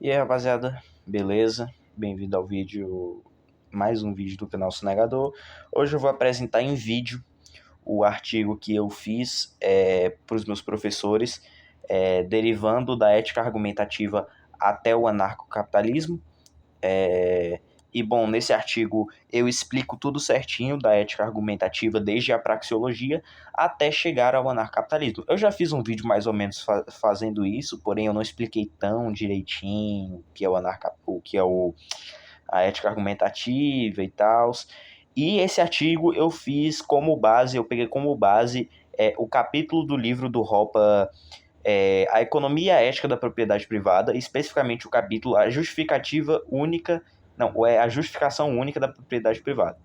E aí, rapaziada, beleza? Bem-vindo ao vídeo, mais um vídeo do canal Sonegador. Hoje eu vou apresentar em vídeo o artigo que eu fiz para os meus professores, derivando da ética argumentativa até o anarcocapitalismo. E bom, nesse artigo eu explico tudo certinho da ética argumentativa, desde a praxeologia até chegar ao anarcapitalismo. Eu já fiz um vídeo mais ou menos fazendo isso, porém eu não expliquei tão direitinho o que é a ética argumentativa e tal. E esse artigo eu fiz como base, eu peguei como base o capítulo do livro do Hoppe, A Economia e a Ética da Propriedade Privada, especificamente o capítulo A Justificativa Única, não, a Justificação Única da Propriedade Privada,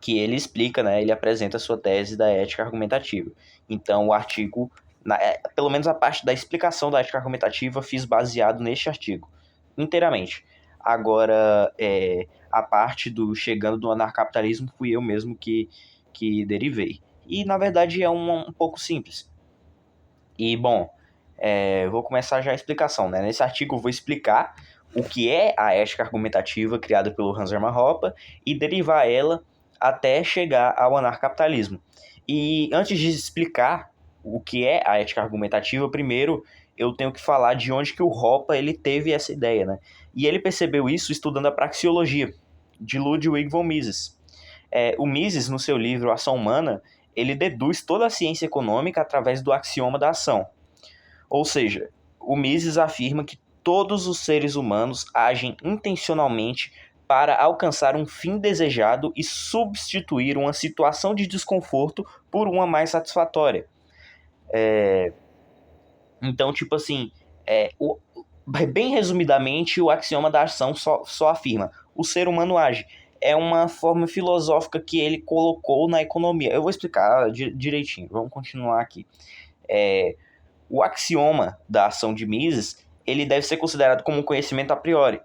que ele explica, né, ele apresenta a sua tese da ética argumentativa. Então o artigo, pelo menos a parte da explicação da ética argumentativa, fiz baseado neste artigo, inteiramente. Agora, a parte do chegando do anarcapitalismo fui eu mesmo que derivei. E, na verdade, é um pouco simples. E, bom, vou começar já a explicação, né? Nesse artigo eu vou explicar o que é a ética argumentativa criada pelo Hans Hermann Hoppe e derivar ela até chegar ao anarcapitalismo. E antes de explicar o que é a ética argumentativa, primeiro eu tenho que falar de onde que o Hoppe ele teve essa ideia, né? E ele percebeu isso estudando a praxeologia de Ludwig von Mises. O Mises, no seu livro Ação Humana, ele deduz toda a ciência econômica através do axioma da ação. Ou seja, o Mises afirma que todos os seres humanos agem intencionalmente para alcançar um fim desejado e substituir uma situação de desconforto por uma mais satisfatória. Então, tipo assim, bem resumidamente, o axioma da ação só afirma: o ser humano age. É uma forma filosófica que ele colocou na economia. Eu vou explicar direitinho, vamos continuar aqui. O axioma da ação de Mises, ele deve ser considerado como um conhecimento a priori,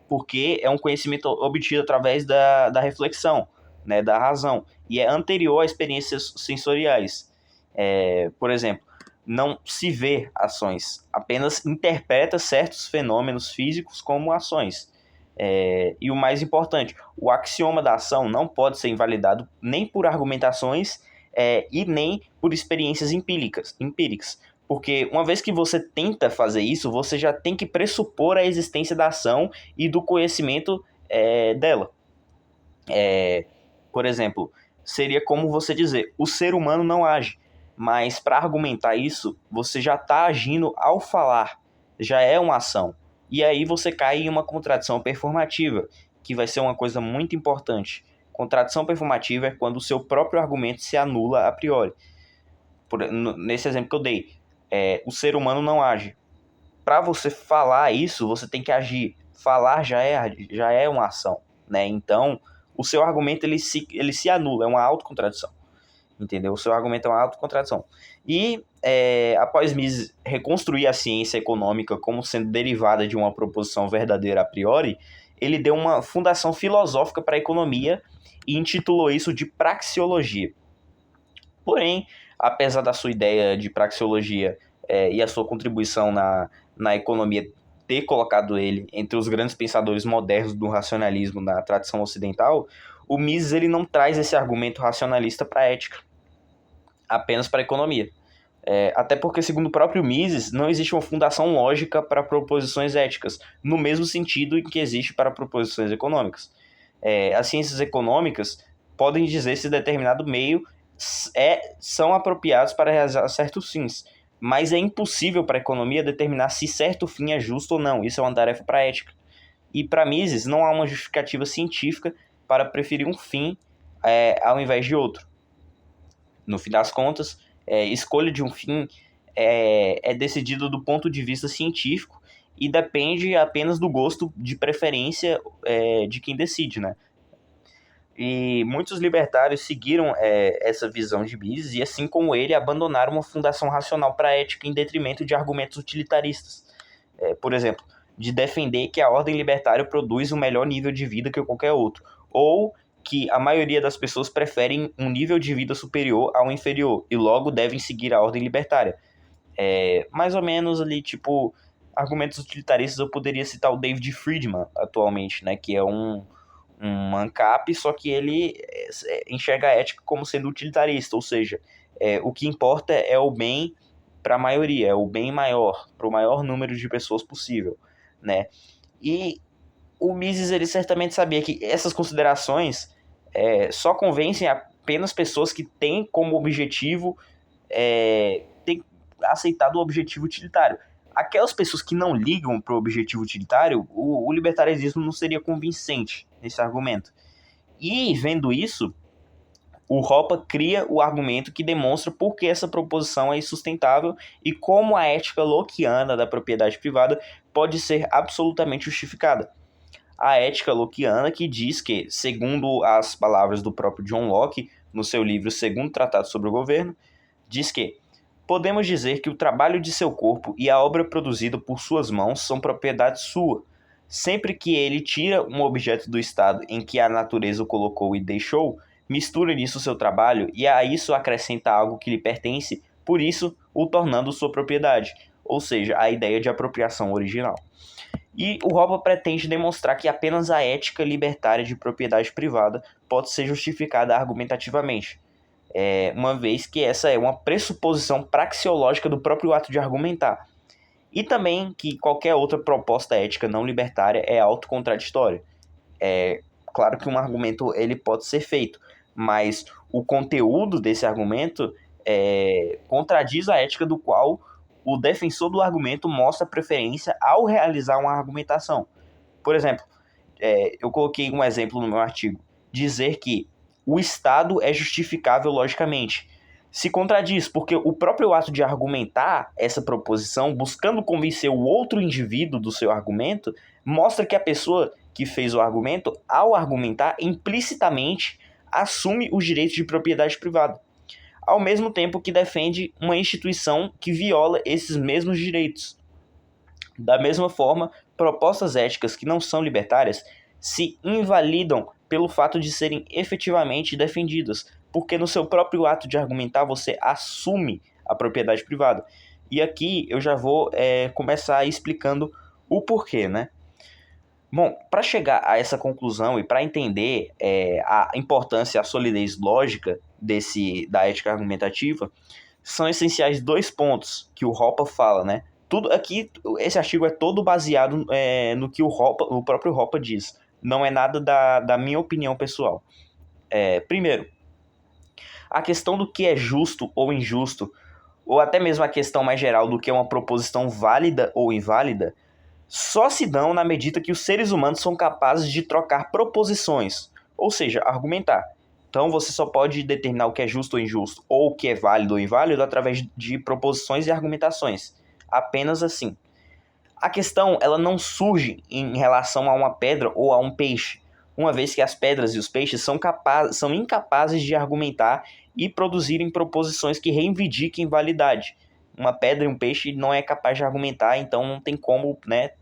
porque é um conhecimento obtido através da reflexão, né, da razão, e é anterior a experiências sensoriais. Por exemplo, não se vê ações, apenas interpreta certos fenômenos físicos como ações. E o mais importante, o axioma da ação não pode ser invalidado nem por argumentações e nem por experiências empíricas. Porque uma vez que você tenta fazer isso, você já tem que pressupor a existência da ação e do conhecimento dela. Por exemplo, seria como você dizer, o ser humano não age. Mas para argumentar isso, você já está agindo ao falar, já é uma ação. E aí você cai em uma contradição performativa, que vai ser uma coisa muito importante. Contradição performativa é quando o seu próprio argumento se anula a priori. Nesse exemplo que eu dei, o ser humano não age. Para você falar isso, você tem que agir. Falar já é uma ação, né? Então, o seu argumento ele se anula, é uma autocontradição. Entendeu? O seu argumento é uma autocontradição. E após Mises reconstruir a ciência econômica como sendo derivada de uma proposição verdadeira a priori, ele deu uma fundação filosófica para a economia e intitulou isso de praxeologia. Porém, apesar da sua ideia de praxeologia e a sua contribuição na economia ter colocado ele entre os grandes pensadores modernos do racionalismo na tradição ocidental, o Mises ele não traz esse argumento racionalista para a ética, apenas para a economia. Até porque, segundo o próprio Mises, não existe uma fundação lógica para proposições éticas, no mesmo sentido em que existe para proposições econômicas. As ciências econômicas podem dizer se determinado meio são apropriados para realizar certos fins, mas é impossível para a economia determinar se certo fim é justo ou não. Isso é uma tarefa para a ética. E para Mises, não há uma justificativa científica para preferir um fim ao invés de outro. No fim das contas, escolha de um fim é decidido do ponto de vista científico e depende apenas do gosto de preferência de quem decide, né? E muitos libertários seguiram essa visão de Mises e, assim como ele, abandonaram uma fundação racional para a ética em detrimento de argumentos utilitaristas. Por exemplo, de defender que a ordem libertária produz um melhor nível de vida que qualquer outro, ou que a maioria das pessoas preferem um nível de vida superior ao inferior e logo devem seguir a ordem libertária. Mais ou menos ali, tipo, argumentos utilitaristas, eu poderia citar o David Friedman atualmente, né, que é um ANCAP, só que ele enxerga a ética como sendo utilitarista, ou seja, o que importa é o bem para a maioria, é o bem maior, para o maior número de pessoas possível, né? E o Mises, ele certamente sabia que essas considerações só convencem apenas pessoas que têm como objetivo ter aceitado o objetivo utilitário. Aquelas pessoas que não ligam para o objetivo utilitário, o libertarianismo não seria convincente nesse argumento. E, vendo isso, o Hoppe cria o argumento que demonstra por que essa proposição é insustentável e como a ética lockeana da propriedade privada pode ser absolutamente justificada. A ética lockeana que diz que, segundo as palavras do próprio John Locke, no seu livro Segundo Tratado sobre o Governo, diz que podemos dizer que o trabalho de seu corpo e a obra produzida por suas mãos são propriedade sua, sempre que ele tira um objeto do estado em que a natureza o colocou e deixou, mistura nisso seu trabalho e a isso acrescenta algo que lhe pertence, por isso o tornando sua propriedade, ou seja, a ideia de apropriação original. E o Hoppe pretende demonstrar que apenas a ética libertária de propriedade privada pode ser justificada argumentativamente, uma vez que essa é uma pressuposição praxeológica do próprio ato de argumentar. E também que qualquer outra proposta ética não libertária é autocontradistória. Claro que um argumento ele pode ser feito, mas o conteúdo desse argumento contradiz a ética do qual o defensor do argumento mostra preferência ao realizar uma argumentação. Por exemplo, eu coloquei um exemplo no meu artigo, dizer que o Estado é justificável logicamente. Se contradiz, porque o próprio ato de argumentar essa proposição, buscando convencer o outro indivíduo do seu argumento, mostra que a pessoa que fez o argumento, ao argumentar, implicitamente assume os direitos de propriedade privada, ao mesmo tempo que defende uma instituição que viola esses mesmos direitos. Da mesma forma, propostas éticas que não são libertárias se invalidam pelo fato de serem efetivamente defendidas, porque no seu próprio ato de argumentar você assume a propriedade privada. E aqui eu já vou começar explicando o porquê, né? Bom, para chegar a essa conclusão e para entender a importância e a solidez lógica da ética argumentativa, são essenciais dois pontos que o Hoppe fala, né? Tudo aqui, esse artigo é todo baseado no que o próprio Hoppe diz. Não é nada da minha opinião pessoal. Primeiro, a questão do que é justo ou injusto, ou até mesmo a questão mais geral do que é uma proposição válida ou inválida, só se dão na medida que os seres humanos são capazes de trocar proposições, ou seja, argumentar. Então você só pode determinar o que é justo ou injusto, ou o que é válido ou inválido através de proposições e argumentações. Apenas assim. A questão ela não surge em relação a uma pedra ou a um peixe, uma vez que as pedras e os peixes são incapazes de argumentar e produzirem proposições que reivindiquem validade. Uma pedra e um peixe não é capaz de argumentar, então não tem como, né,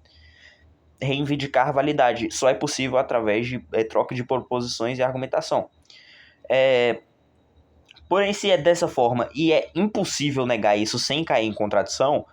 reivindicar validade. Só é possível através de troca de proposições e argumentação. Porém, se é dessa forma e é impossível negar isso sem cair em contradição,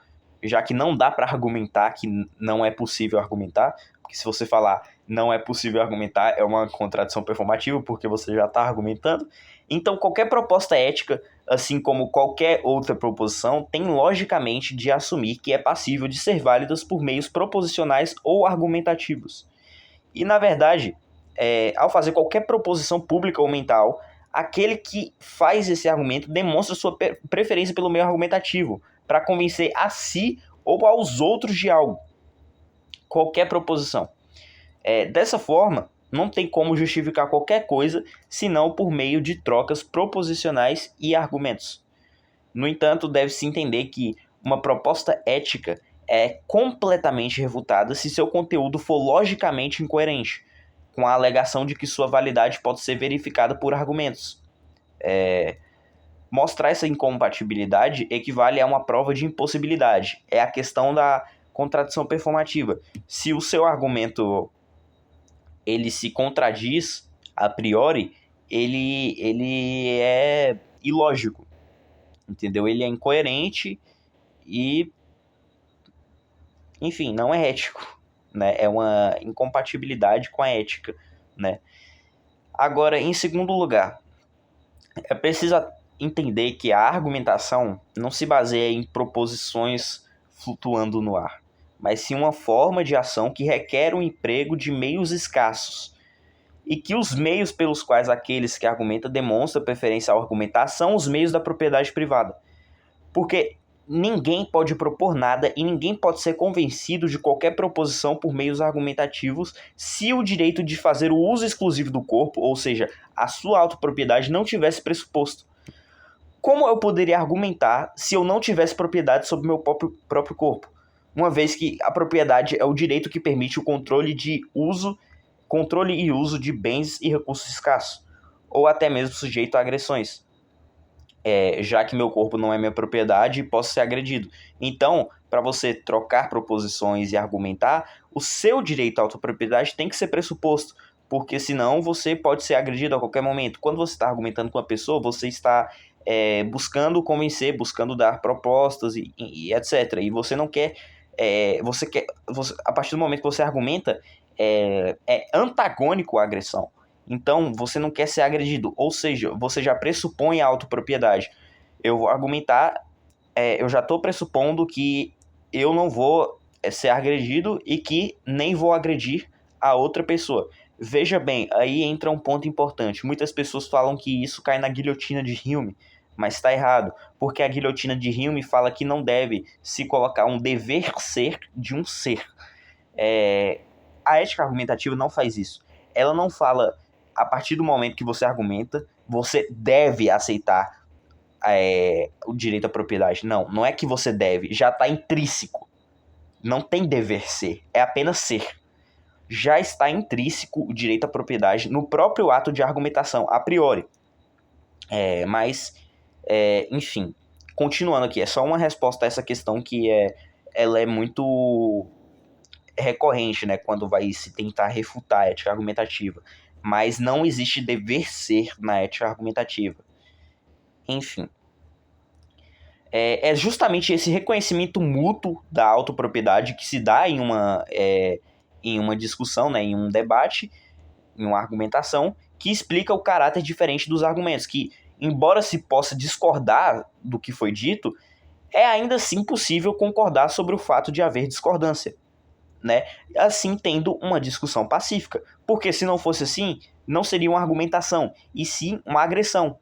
já que não dá para argumentar que não é possível argumentar, porque se você falar não é possível argumentar, é uma contradição performativa, porque você já está argumentando. Então, qualquer proposta ética, assim como qualquer outra proposição, tem logicamente de assumir que é passível de ser válidas por meios proposicionais ou argumentativos. E, na verdade, ao fazer qualquer proposição pública ou mental, aquele que faz esse argumento demonstra sua preferência pelo meio argumentativo, para convencer a si ou aos outros de algo. Qualquer proposição. Dessa forma, não tem como justificar qualquer coisa senão por meio de trocas proposicionais e argumentos. No entanto, deve-se entender que uma proposta ética é completamente refutada se seu conteúdo for logicamente incoerente, com a alegação de que sua validade pode ser verificada por argumentos. Mostrar essa incompatibilidade equivale a uma prova de impossibilidade. É a questão da contradição performativa. Se o seu argumento ele se contradiz a priori, ele é ilógico, entendeu? Ele é incoerente E, enfim, não é ético, né? É uma incompatibilidade com a ética, né? Agora, em segundo lugar, é preciso entender que a argumentação não se baseia em proposições flutuando no ar, mas sim uma forma de ação que requer o emprego de meios escassos, e que os meios pelos quais aqueles que argumentam demonstram preferência ao argumentar são os meios da propriedade privada. Porque ninguém pode propor nada e ninguém pode ser convencido de qualquer proposição por meios argumentativos se o direito de fazer o uso exclusivo do corpo, ou seja, a sua autopropriedade, não tivesse pressuposto. Como eu poderia argumentar se eu não tivesse propriedade sobre o meu próprio corpo? Uma vez que a propriedade é o direito que permite o controle e uso de bens e recursos escassos, ou até mesmo sujeito a agressões. Já que meu corpo não é minha propriedade, posso ser agredido. Então, para você trocar proposições e argumentar, o seu direito à autopropriedade tem que ser pressuposto, porque senão você pode ser agredido a qualquer momento. Quando você está argumentando com a pessoa, você está buscando convencer, buscando dar propostas e etc. E você não quer... a partir do momento que você argumenta, é antagônico à agressão. Então, você não quer ser agredido, ou seja, você já pressupõe a autopropriedade. Eu vou argumentar, eu já estou pressupondo que eu não vou ser agredido e que nem vou agredir a outra pessoa. Veja bem, aí entra um ponto importante. Muitas pessoas falam que isso cai na guilhotina de Hume, mas está errado, porque a guilhotina de Hume fala que não deve se colocar um dever ser de um ser. A ética argumentativa não faz isso. Ela não fala, a partir do momento que você argumenta, você deve aceitar o direito à propriedade. Não, não é que você deve, já está intrínseco. Não tem dever ser, é apenas ser. Já está intrínseco o direito à propriedade no próprio ato de argumentação, a priori. Enfim, continuando aqui, é só uma resposta a essa questão que ela é muito recorrente, né, quando vai se tentar refutar a ética argumentativa. Mas não existe dever ser na ética argumentativa. Enfim. É justamente esse reconhecimento mútuo da autopropriedade que se dá em uma discussão, né, em um debate, em uma argumentação, que explica o caráter diferente dos argumentos, que, embora se possa discordar do que foi dito, é ainda assim possível concordar sobre o fato de haver discordância, né? Assim tendo uma discussão pacífica, porque se não fosse assim, não seria uma argumentação, e sim uma agressão.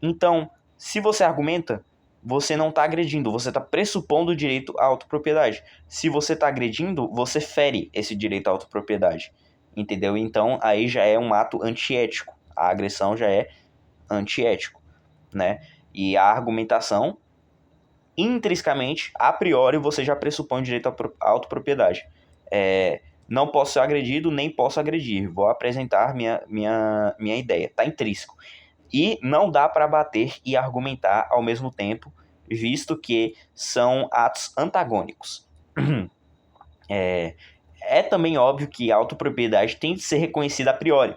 Então, se você argumenta, você não está agredindo, você está pressupondo o direito à autopropriedade. Se você está agredindo, você fere esse direito à autopropriedade, entendeu? Então, aí já é um ato antiético, a agressão já é antiético, né? E a argumentação, intrinsecamente, a priori, você já pressupõe o direito à autopropriedade. Não posso ser agredido, nem posso agredir. Vou apresentar minha ideia. Está intrínseco. E não dá para bater e argumentar ao mesmo tempo, visto que são atos antagônicos. É também óbvio que a autopropriedade tem de ser reconhecida a priori,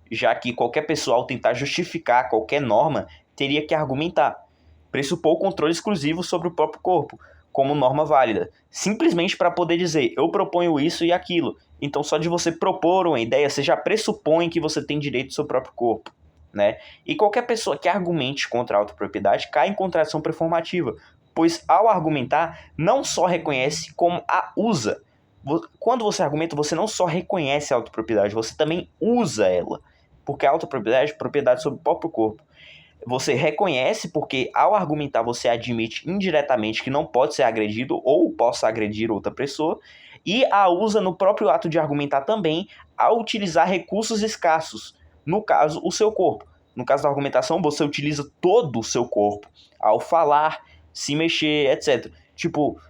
já que qualquer pessoa, ao tentar justificar qualquer norma, teria que argumentar, pressupor o controle exclusivo sobre o próprio corpo, como norma válida, simplesmente para poder dizer, eu proponho isso e aquilo. Então, só de você propor uma ideia, você já pressupõe que você tem direito ao seu próprio corpo, né? E qualquer pessoa que argumente contra a autopropriedade cai em contradição performativa, pois ao argumentar, não só reconhece, como a usa. Quando você argumenta, você não só reconhece a autopropriedade, você também usa ela, porque a autopropriedade é propriedade sobre o próprio corpo. Você reconhece porque, ao argumentar, você admite indiretamente que não pode ser agredido ou possa agredir outra pessoa, e a usa no próprio ato de argumentar também ao utilizar recursos escassos, no caso, o seu corpo. No caso da argumentação, você utiliza todo o seu corpo ao falar, se mexer, etc. Tipo,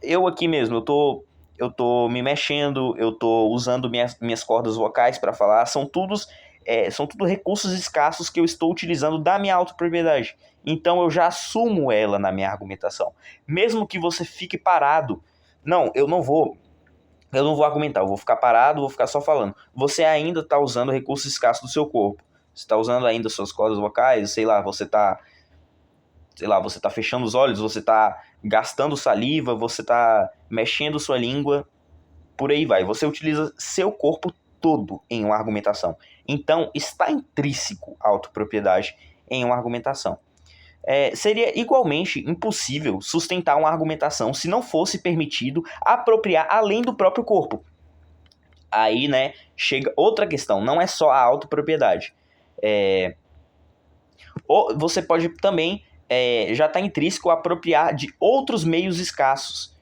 eu aqui mesmo, eu tô me mexendo, eu tô usando minhas cordas vocais para falar, são tudo recursos escassos que eu estou utilizando da minha autopropriedade. Então eu já assumo ela na minha argumentação. Mesmo que você fique parado, não, eu não vou argumentar, eu vou ficar parado, vou ficar só falando. Você ainda está usando recursos escassos do seu corpo. Você está usando ainda suas cordas vocais, sei lá, você está sei lá, você está fechando os olhos, você está gastando saliva, você está mexendo sua língua, por aí vai. Você utiliza seu corpo todo em uma argumentação. Então, está intrínseco a autopropriedade em uma argumentação. Seria igualmente impossível sustentar uma argumentação se não fosse permitido apropriar além do próprio corpo. Aí, né, chega outra questão, não é só a autopropriedade. Você pode também, já está intrínseco, apropriar de outros meios escassos,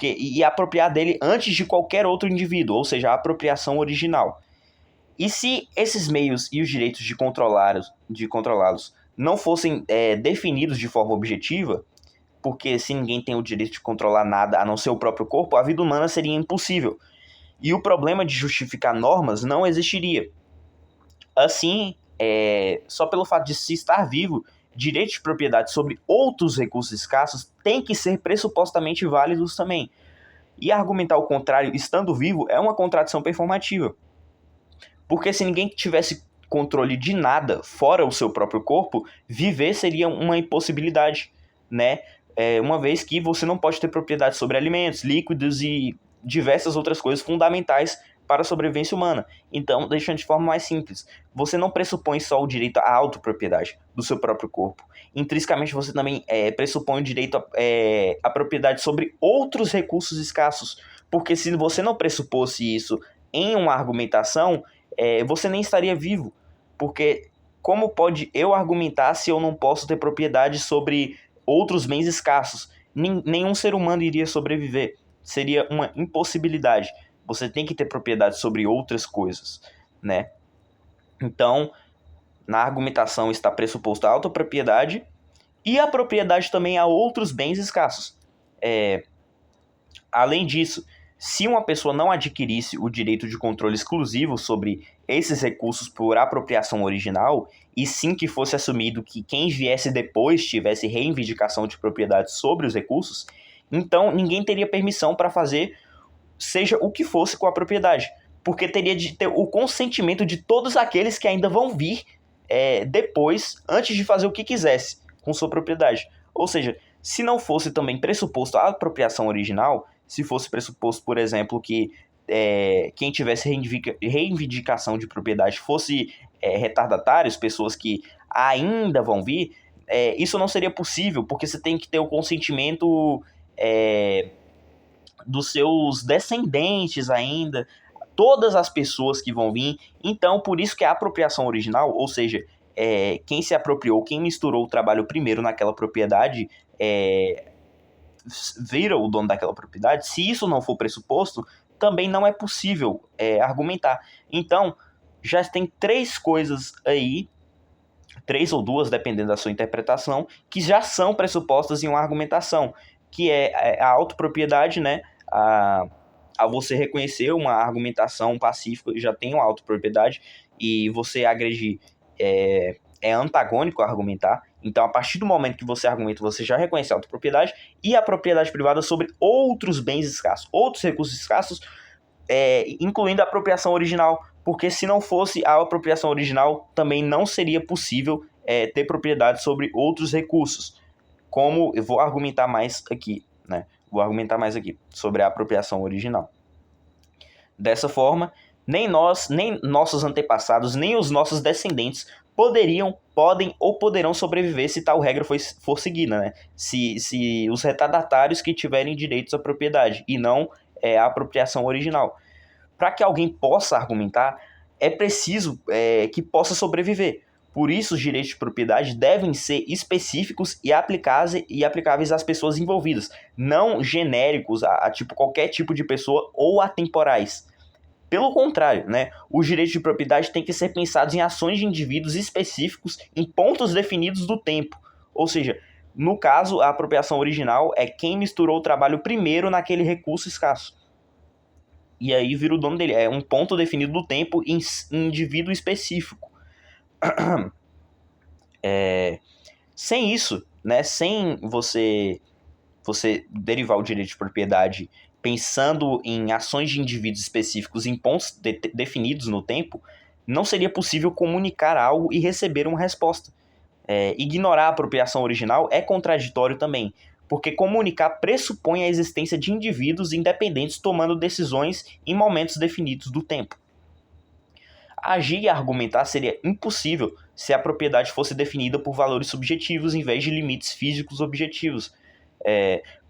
e apropriar dele antes de qualquer outro indivíduo, ou seja, a apropriação original. E se esses meios e os direitos de controlá-los não fossem definidos de forma objetiva, porque se ninguém tem o direito de controlar nada a não ser o próprio corpo, a vida humana seria impossível. E o problema de justificar normas não existiria. Assim, só pelo fato de se estar vivo, direitos de propriedade sobre outros recursos escassos têm que ser pressupostamente válidos também. E argumentar o contrário estando vivo é uma contradição performativa. Porque se ninguém tivesse controle de nada fora o seu próprio corpo, viver seria uma impossibilidade, né? Uma vez que você não pode ter propriedade sobre alimentos, líquidos e diversas outras coisas fundamentais para a sobrevivência humana. Então, deixando de forma mais simples, você não pressupõe só o direito à autopropriedade do seu próprio corpo. Intrinsecamente, você também pressupõe o direito à propriedade sobre outros recursos escassos. Porque se você não pressupôsse isso em uma argumentação, você nem estaria vivo. Porque como pode eu argumentar se eu não posso ter propriedade sobre outros bens escassos? Nenhum ser humano iria sobreviver. Seria uma impossibilidade. Você tem que ter propriedade sobre outras coisas, né? Então, na argumentação está pressuposto a autopropriedade e a propriedade também a outros bens escassos. Além disso, se uma pessoa não adquirisse o direito de controle exclusivo sobre esses recursos por apropriação original, e sim que fosse assumido que quem viesse depois tivesse reivindicação de propriedade sobre os recursos, então ninguém teria permissão para fazer seja o que fosse com a propriedade, porque teria de ter o consentimento de todos aqueles que ainda vão vir depois, antes de fazer o que quisesse com sua propriedade. Ou seja, se não fosse também pressuposto a apropriação original, se fosse pressuposto, por exemplo, que quem tivesse reivindicação de propriedade fosse retardatários, pessoas que ainda vão vir, isso não seria possível, porque você tem que ter o consentimento dos seus descendentes ainda, todas as pessoas que vão vir. Então, por isso que a apropriação original, ou seja, quem se apropriou, quem misturou o trabalho primeiro naquela propriedade, vira o dono daquela propriedade. Se isso não for pressuposto, também não é possível argumentar. Então, já tem 3 coisas aí, 3 ou 2, dependendo da sua interpretação, que já são pressupostas em uma argumentação, que é a autopropriedade, né? A você reconhecer uma argumentação pacífica, já tem uma autopropriedade, e você agredir é antagônico a argumentar. Então, a partir do momento que você argumenta, você já reconhece a autopropriedade e a propriedade privada sobre outros bens escassos, outros recursos escassos, incluindo a apropriação original, porque se não fosse a apropriação original, também não seria possível ter propriedade sobre outros recursos. Como eu vou argumentar mais aqui, né? Vou argumentar mais aqui sobre a apropriação original. Dessa forma, nem nós, nem nossos antepassados, nem os nossos descendentes podem ou poderão sobreviver se tal regra for seguida, né? Se os retardatários que tiverem direitos à propriedade e não a apropriação original. Para que alguém possa argumentar, é preciso que possa sobreviver. Por isso, os direitos de propriedade devem ser específicos e aplicáveis às pessoas envolvidas, não genéricos a qualquer tipo de pessoa ou atemporais. Pelo contrário, né, os direitos de propriedade têm que ser pensados em ações de indivíduos específicos em pontos definidos do tempo. Ou seja, no caso, a apropriação original é quem misturou o trabalho primeiro naquele recurso escasso. E aí vira o dono dele. É um ponto definido do tempo em indivíduo específico. Sem isso, né, sem você derivar o direito de propriedade pensando em ações de indivíduos específicos em pontos definidos no tempo, não seria possível comunicar algo e receber uma resposta. Ignorar a apropriação original é contraditório também, porque comunicar pressupõe a existência de indivíduos independentes tomando decisões em momentos definidos do tempo. Agir e argumentar seria impossível se a propriedade fosse definida por valores subjetivos em vez de limites físicos objetivos.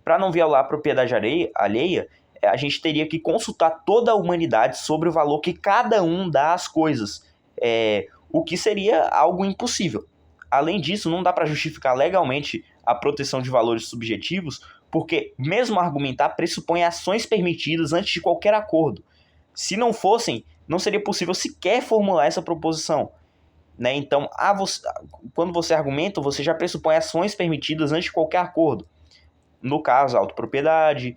Para não violar a propriedade alheia, a gente teria que consultar toda a humanidade sobre o valor que cada um dá às coisas, o que seria algo impossível. Além disso, não dá para justificar legalmente a proteção de valores subjetivos, porque mesmo argumentar pressupõe ações permitidas antes de qualquer acordo. Se não fossem, não seria possível sequer formular essa proposição. Né? Então, quando você argumenta, você já pressupõe ações permitidas antes de qualquer acordo. No caso, autopropriedade,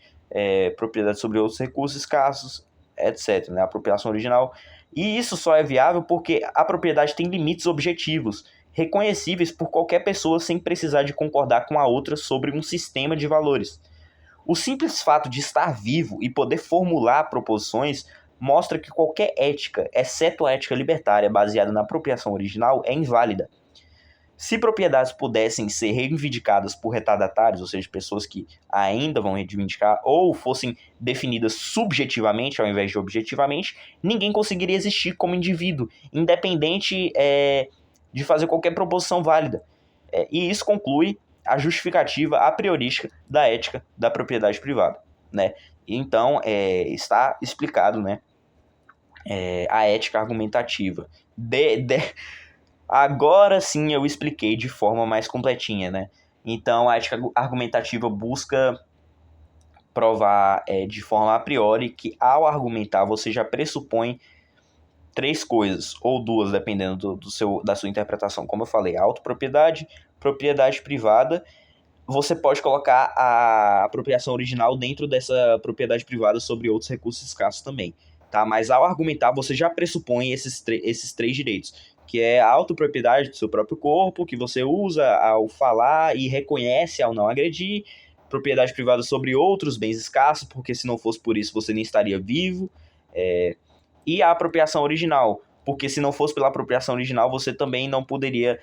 propriedade sobre outros recursos escassos, etc. Né? Apropriação original. E isso só é viável porque a propriedade tem limites objetivos, reconhecíveis por qualquer pessoa sem precisar de concordar com a outra sobre um sistema de valores. O simples fato de estar vivo e poder formular proposições mostra que qualquer ética, exceto a ética libertária baseada na apropriação original, é inválida. Se propriedades pudessem ser reivindicadas por retardatários, ou seja, pessoas que ainda vão reivindicar, ou fossem definidas subjetivamente ao invés de objetivamente, ninguém conseguiria existir como indivíduo, independente de fazer qualquer proposição válida. E isso conclui a justificativa a priorística da ética da propriedade privada. Né? Então, está explicado, né, a ética argumentativa. Agora sim eu expliquei de forma mais completinha, né? Então, a ética argumentativa busca provar de forma a priori que, ao argumentar, você já pressupõe 3 coisas, ou 2, dependendo da sua interpretação. Como eu falei, autopropriedade, propriedade privada. Você pode colocar a apropriação original dentro dessa propriedade privada sobre outros recursos escassos também. Tá? Mas ao argumentar, você já pressupõe esses 3 direitos, que é a autopropriedade do seu próprio corpo, que você usa ao falar e reconhece ao não agredir, propriedade privada sobre outros bens escassos, porque se não fosse por isso você nem estaria vivo, e a apropriação original, porque se não fosse pela apropriação original você também não poderia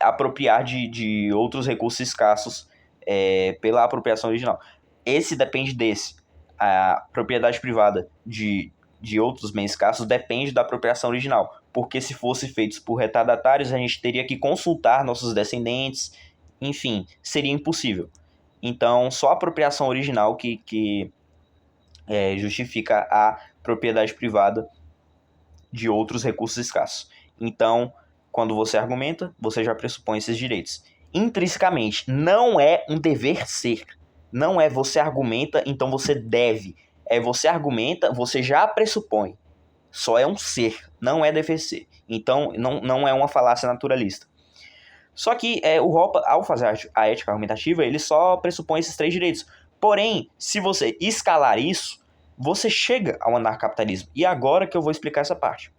apropriar de outros recursos escassos pela apropriação original. Esse depende desse. A propriedade privada de outros bens escassos depende da apropriação original, porque se fosse feitos por retardatários, a gente teria que consultar nossos descendentes, enfim, seria impossível. Então, só a apropriação original que justifica a propriedade privada de outros recursos escassos. Então, quando você argumenta, você já pressupõe esses direitos. Intrinsecamente, não é um dever ser. Não é você argumenta, então você deve. Você argumenta, você já pressupõe. Só é um ser, não é dever ser. Então, não é uma falácia naturalista. Só que o Hoppe, ao fazer a ética argumentativa, ele só pressupõe esses 3 direitos. Porém, se você escalar isso, você chega ao anarcapitalismo. E agora que eu vou explicar essa parte.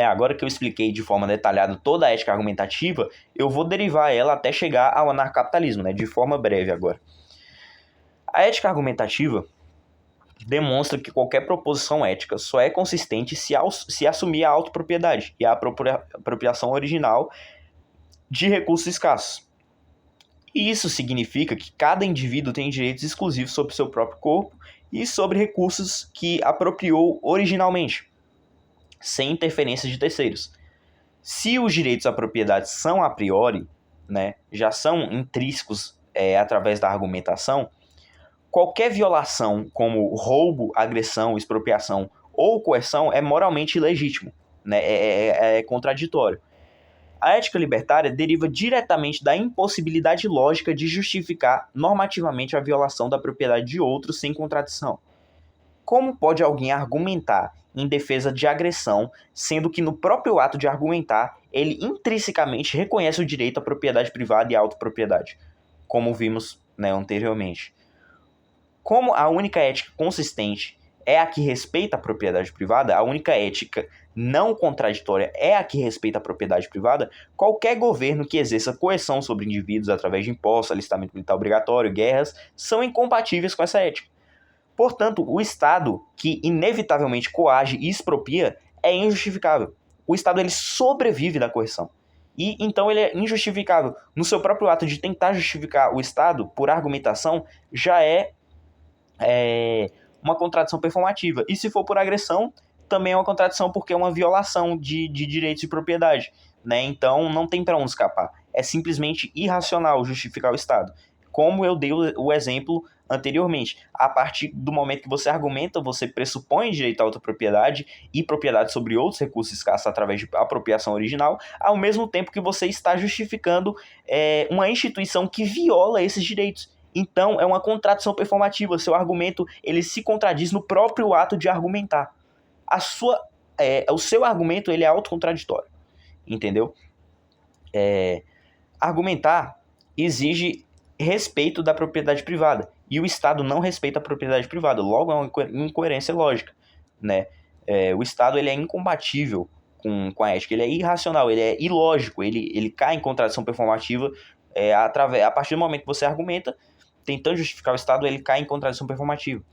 Agora que eu expliquei de forma detalhada toda a ética argumentativa, eu vou derivar ela até chegar ao anarcapitalismo, de forma breve agora. A ética argumentativa demonstra que qualquer proposição ética só é consistente se assumir a autopropriedade e a apropriação original de recursos escassos. E isso significa que cada indivíduo tem direitos exclusivos sobre seu próprio corpo e sobre recursos que apropriou originalmente, sem interferência de terceiros. Se os direitos à propriedade são a priori, já são intrínsecos através da argumentação, qualquer violação, como roubo, agressão, expropriação ou coerção, é moralmente ilegítimo, é contraditório. A ética libertária deriva diretamente da impossibilidade lógica de justificar normativamente a violação da propriedade de outros sem contradição. Como pode alguém argumentar em defesa de agressão, sendo que no próprio ato de argumentar, ele intrinsecamente reconhece o direito à propriedade privada e à autopropriedade, como vimos anteriormente? Como a única ética consistente é a que respeita a propriedade privada, a única ética não contraditória é a que respeita a propriedade privada, qualquer governo que exerça coerção sobre indivíduos através de impostos, alistamento militar obrigatório, guerras, são incompatíveis com essa ética. Portanto, o Estado que inevitavelmente coage e expropria é injustificável. O Estado ele sobrevive da coerção. E então ele é injustificável. No seu próprio ato de tentar justificar o Estado por argumentação, já uma contradição performativa. E se for por agressão, também é uma contradição porque é uma violação de direitos de propriedade, né? Então não tem para onde escapar. É simplesmente irracional justificar o Estado. Como eu dei o exemplo anteriormente. A partir do momento que você argumenta, você pressupõe direito à outra propriedade e propriedade sobre outros recursos escassos através de apropriação original, ao mesmo tempo que você está justificando uma instituição que viola esses direitos. Então, é uma contradição performativa. Seu argumento ele se contradiz no próprio ato de argumentar. O seu argumento ele é autocontraditório. Entendeu? Argumentar exige respeito da propriedade privada. E o Estado não respeita a propriedade privada. Logo, é uma incoerência lógica. Né? O Estado ele é incompatível com a ética. Ele é irracional, ele é ilógico. Ele cai em contradição performativa a partir do momento que você argumenta, tentando justificar o Estado, ele cai em contradição performativa.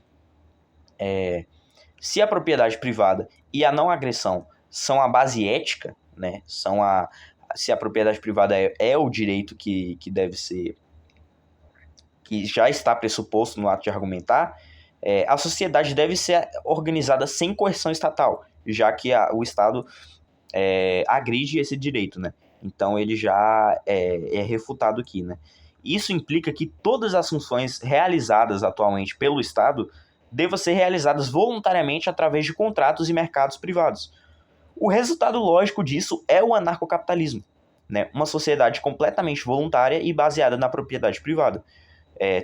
Se a propriedade privada e a não agressão são a base ética, né, se a propriedade privada é o direito que deve ser, que já está pressuposto no ato de argumentar, a sociedade deve ser organizada sem coerção estatal, já que o Estado agride esse direito, né? Então ele já é refutado aqui, né? Isso implica que todas as funções realizadas atualmente pelo Estado devam ser realizadas voluntariamente através de contratos e mercados privados. O resultado lógico disso é o anarcocapitalismo, né? Uma sociedade completamente voluntária e baseada na propriedade privada,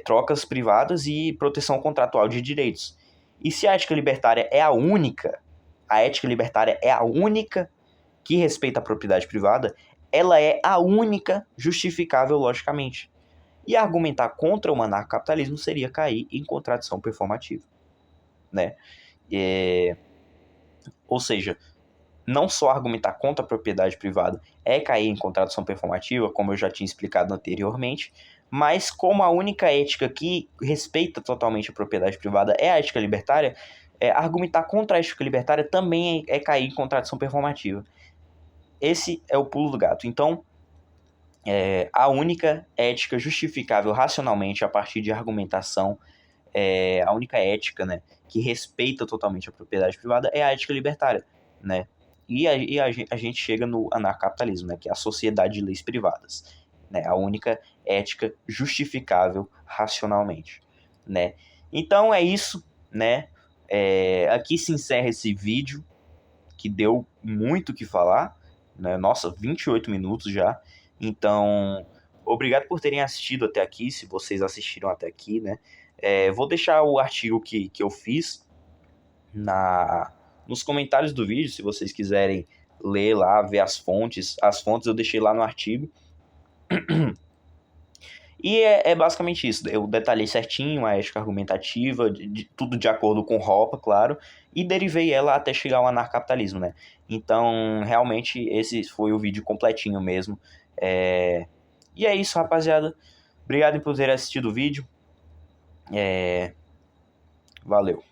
trocas privadas e proteção contratual de direitos. E se a ética libertária é a única que respeita a propriedade privada, ela é a única justificável logicamente. E argumentar contra o anarcocapitalismo seria cair em contradição performativa, né? Ou seja, não só argumentar contra a propriedade privada é cair em contradição performativa, como eu já tinha explicado anteriormente, mas como a única ética que respeita totalmente a propriedade privada é a ética libertária, argumentar contra a ética libertária também é cair em contradição performativa. Esse é o pulo do gato. Então, a única ética justificável racionalmente a partir de argumentação, a única ética, né, que respeita totalmente a propriedade privada é a ética libertária, né? E a gente chega no anarcocapitalismo, né, que é a sociedade de leis privadas, né? A única ética justificável racionalmente, né? Então é isso, né? Aqui se encerra esse vídeo que deu muito o que falar, né? Nossa, 28 minutos já. Então, obrigado por terem assistido até aqui, se vocês assistiram até aqui, né? Vou deixar o artigo que eu fiz nos comentários do vídeo, se vocês quiserem ler lá, ver as fontes. As fontes eu deixei lá no artigo. E é basicamente isso. Eu detalhei certinho a ética argumentativa, tudo de acordo com Hoppe, claro, e derivei ela até chegar ao anarcapitalismo, né? Então, realmente, esse foi o vídeo completinho mesmo. E é isso, rapaziada. Obrigado por ter assistido o vídeo. Valeu.